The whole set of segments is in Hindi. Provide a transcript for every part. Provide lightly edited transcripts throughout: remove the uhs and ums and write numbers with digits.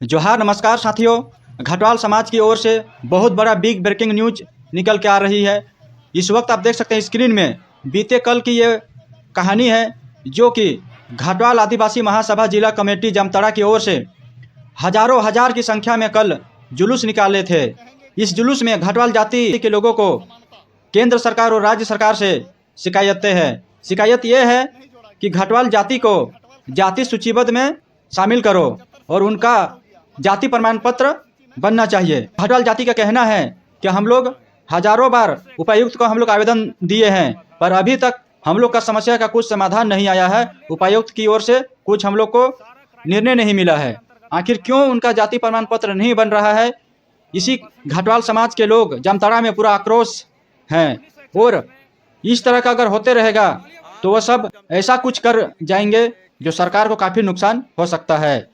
जोहार, नमस्कार साथियों। घटवाल समाज की ओर से बहुत बड़ा बिग ब्रेकिंग न्यूज निकल के आ रही है। इस वक्त आप देख सकते हैं स्क्रीन में बीते कल की ये कहानी है, जो कि घटवाल आदिवासी महासभा जिला कमेटी जामताड़ा की ओर से हजारों हजार की संख्या में कल जुलूस निकाले थे। इस जुलूस में घटवाल जाति के लोगों को केंद्र सरकार और राज्य सरकार से शिकायतें हैं। शिकायत ये है कि घटवाल जाति को जाति सूचीबद्ध में शामिल करो और उनका जाति प्रमाण पत्र बनना चाहिए। घटवाल जाति का कहना है कि हम लोग हजारों बार उपायुक्त को हम लोग आवेदन दिए हैं, पर अभी तक हम लोग का समस्या का कुछ समाधान नहीं आया है। उपायुक्त की ओर से कुछ हम लोग को निर्णय नहीं मिला है। आखिर क्यों उनका जाति प्रमाण पत्र नहीं बन रहा है, इसी घटवाल समाज के लोग जामताड़ा में पूरा आक्रोश हैं। और इस तरह का अगर होते रहेगा तो वह सब ऐसा कुछ कर जाएंगे जो सरकार को काफ़ी नुकसान हो सकता है।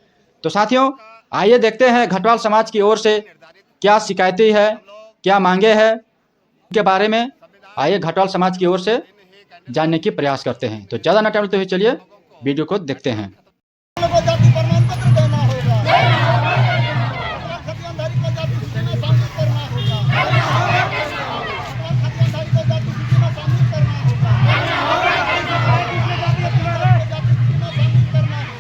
तो साथियों, आइए देखते हैं घटवाल समाज की ओर से क्या शिकायतें है, क्या मांगे हैं के बारे में। आइए घटवाल समाज की ओर से जानने की प्रयास करते हैं। तो ज़्यादा न टालते हुए चलिए वीडियो को देखते हैं। जाति प्रमाण पत्र देना होगा, खतियानधारी को जाति सूची में शामिल करना होगा, खतियानधारी को जाति सूची में शामिल करना होगा, जाति सूची में शामिल करना होगा।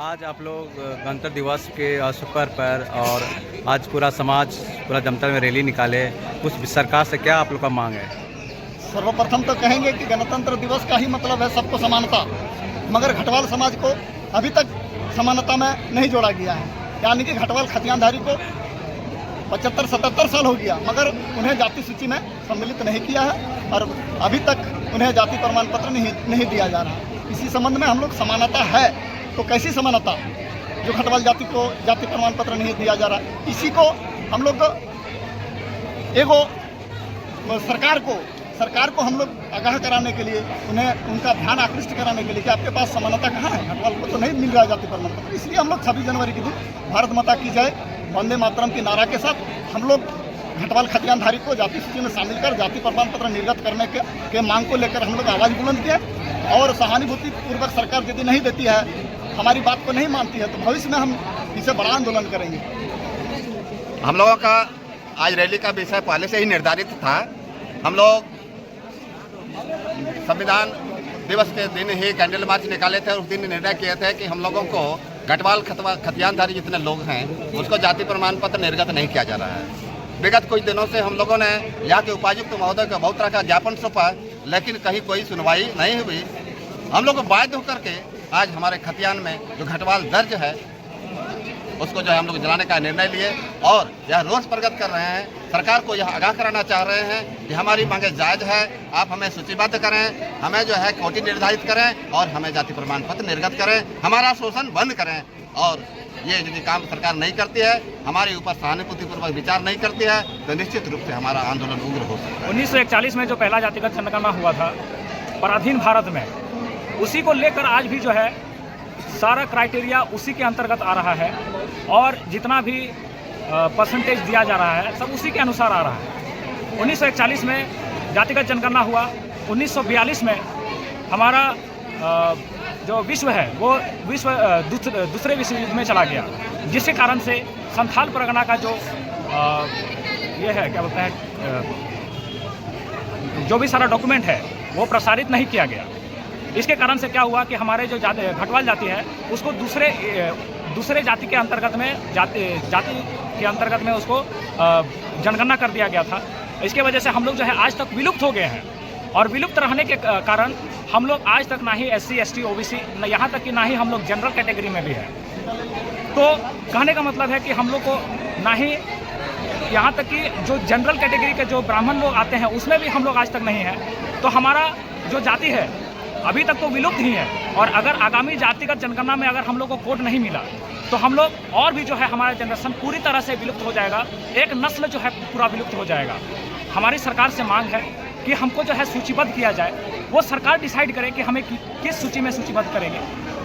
आज आप लोग गणतंत्र दिवस के अवसर पर और आज पूरा समाज पूरा जामताड़ा में रैली निकाले, कुछ सरकार से क्या आप लोग का मांग है? सर्वप्रथम तो कहेंगे कि गणतंत्र दिवस का ही मतलब है सबको समानता, मगर घटवाल समाज को अभी तक समानता में नहीं जोड़ा गया है। यानी कि घटवाल खतियानधारी को 75-77 साल हो गया, मगर उन्हें जाति सूची में सम्मिलित नहीं किया है और अभी तक उन्हें जाति प्रमाण पत्र नहीं दिया जा रहा। इसी संबंध में हम लोग समानता है तो कैसी समानता जो घटवाल जाति को जाति प्रमाण पत्र नहीं दिया जा रहा। इसी को हम लोग एगो सरकार को हम लोग आगाह कराने के लिए, उन्हें उनका ध्यान आकृष्ट कराने के लिए कि आपके पास समानता कहाँ है, घटवाल को तो नहीं मिल रहा है जाति प्रमाण पत्र। इसलिए हम लोग 26 जनवरी के दिन भारत माता की जय, वंदे मातरम की नारा के साथ हम लोग घटवाल खतियानधारी को जाति सूची में शामिल कर जाति प्रमाण पत्र निर्गत करने के मांग को लेकर हम लोग आवाज़ बुलंद किए। और सहानुभूति पूर्वक सरकार यदि नहीं देती है, हमारी बात को नहीं मानती है, तो भविष्य में हम इसे बड़ा आंदोलन करेंगे। हम लोगों का आज रैली का विषय पहले से ही निर्धारित था। हम लोग संविधान दिवस के दिन ही कैंडल मार्च निकाले थे और उस दिन निर्णय किए थे कि हम लोगों को घटवाल खतियानधारी जितने लोग हैं उसको जाति प्रमाण पत्र निर्गत नहीं किया जा रहा है। विगत कुछ दिनों से हम लोगों ने यहाँ के उपायुक्त महोदय को बहुत तरह का ज्ञापन सौंपा, लेकिन कहीं कोई सुनवाई नहीं हुई। हम लोग बाध्य होकर के आज हमारे खतियान में जो घटवाल दर्ज है उसको जो है हम लोग जलाने का निर्णय लिए और यह रोष प्रकट कर रहे हैं। सरकार को यह आगाह कराना चाह रहे हैं कि हमारी मांगे जायज़ है, आप हमें सूचीबद्ध करें, हमें जो है कोटि निर्धारित करें और हमें जाति प्रमाण पत्र निर्गत करें, हमारा शोषण बंद करें। और ये यदि काम सरकार नहीं करती है, हमारे ऊपर सहानुभूतिपूर्वक विचार नहीं करती है, तो निश्चित रूप से हमारा आंदोलन उग्र हो सकता है। 1941 में जो पहला जातिगत जनगणना हुआ था पराधीन भारत में, उसी को लेकर आज भी जो है सारा क्राइटेरिया उसी के अंतर्गत आ रहा है और जितना भी परसेंटेज दिया जा रहा है सब उसी के अनुसार आ रहा है। 1941 में जातिगत जनगणना हुआ, 1942 में हमारा जो विश्व है वो दूसरे विश्व युद्ध में चला गया, जिसके कारण से संथाल परगना का जो ये है क्या बोलते हैं, जो भी सारा डॉक्यूमेंट है वो प्रसारित नहीं किया गया। इसके कारण से क्या हुआ कि हमारे जो घटवाल जाति है उसको दूसरे जाति के अंतर्गत में जाति के अंतर्गत में उसको जनगणना कर दिया गया था। इसके वजह से हम लोग जो है आज तक विलुप्त हो गए हैं और विलुप्त रहने के कारण हम लोग आज तक ना ही SC ST OBC यहाँ तक कि ना ही हम लोग जनरल कैटेगरी में भी है। तो कहने का मतलब है कि हम लोग को ना ही यहाँ तक कि जो जनरल कैटेगरी के जो ब्राह्मण लोग आते हैं उसमें भी हम लोग आज तक नहीं है। तो हमारा जो जाति है अभी तक तो विलुप्त ही है और अगर आगामी जातिगत जनगणना में अगर हम लोग को कोड नहीं मिला तो हम लोग और भी जो है हमारा जनरेशन पूरी तरह से विलुप्त हो जाएगा, एक नस्ल जो है पूरा विलुप्त हो जाएगा। हमारी सरकार से मांग है कि हमको जो है सूचीबद्ध किया जाए, वो सरकार डिसाइड करे कि हमें किस सूची में सूचीबद्ध करेंगे।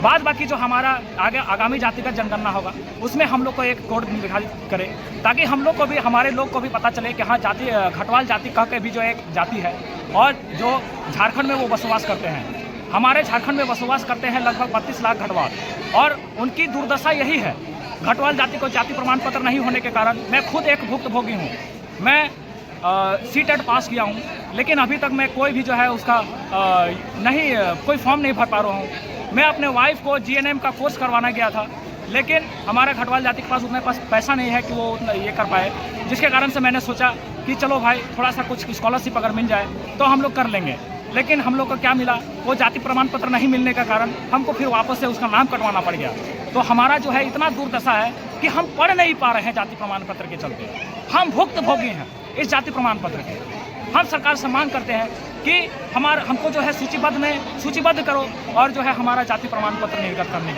बाद बाकी जो हमारा आगे आगामी जातिगत जनगणना होगा उसमें हम लोग को एक कोड निर्धारित करें, ताकि हम लोग को भी, हमारे लोग को भी पता चले कि हाँ जाति घटवाल जाति कह के भी जो एक जाति है और जो झारखंड में वो बसवास करते हैं। हमारे झारखंड में बसवास करते हैं लगभग 32 लाख घटवाल, और उनकी दुर्दशा यही है। घटवाल जाति को जाति प्रमाण पत्र नहीं होने के कारण, मैं खुद एक भुक्तभोगी हूँ। मैं सीटेट पास किया हूँ, लेकिन अभी तक मैं कोई भी जो है उसका कोई फॉर्म नहीं भर पा रहा हूँ। मैं अपने वाइफ को GNM का कोर्स करवाना गया था, लेकिन हमारे घटवाल जाति के पास उतने पास पैसा नहीं है कि वो उतना ये कर पाए, जिसके कारण से मैंने सोचा कि चलो भाई थोड़ा सा कुछ स्कॉलरशिप अगर मिल जाए तो हम लोग कर लेंगे। लेकिन हम लोग को क्या मिला, वो जाति प्रमाण पत्र नहीं मिलने का कारण हमको फिर वापस से उसका नाम कटवाना पड़ गया। तो हमारा जो है इतना दुर्दशा है कि हम पढ़ नहीं पा रहे हैं जाति प्रमाण पत्र के चलते। हम भुक्तभोगी हैं इस जाति प्रमाण पत्र के। हम सरकार से मांग करते हैं कि हमको जो है सूचीबद्ध करो और जो है हमारा जाति प्रमाण पत्र निर्गत करने की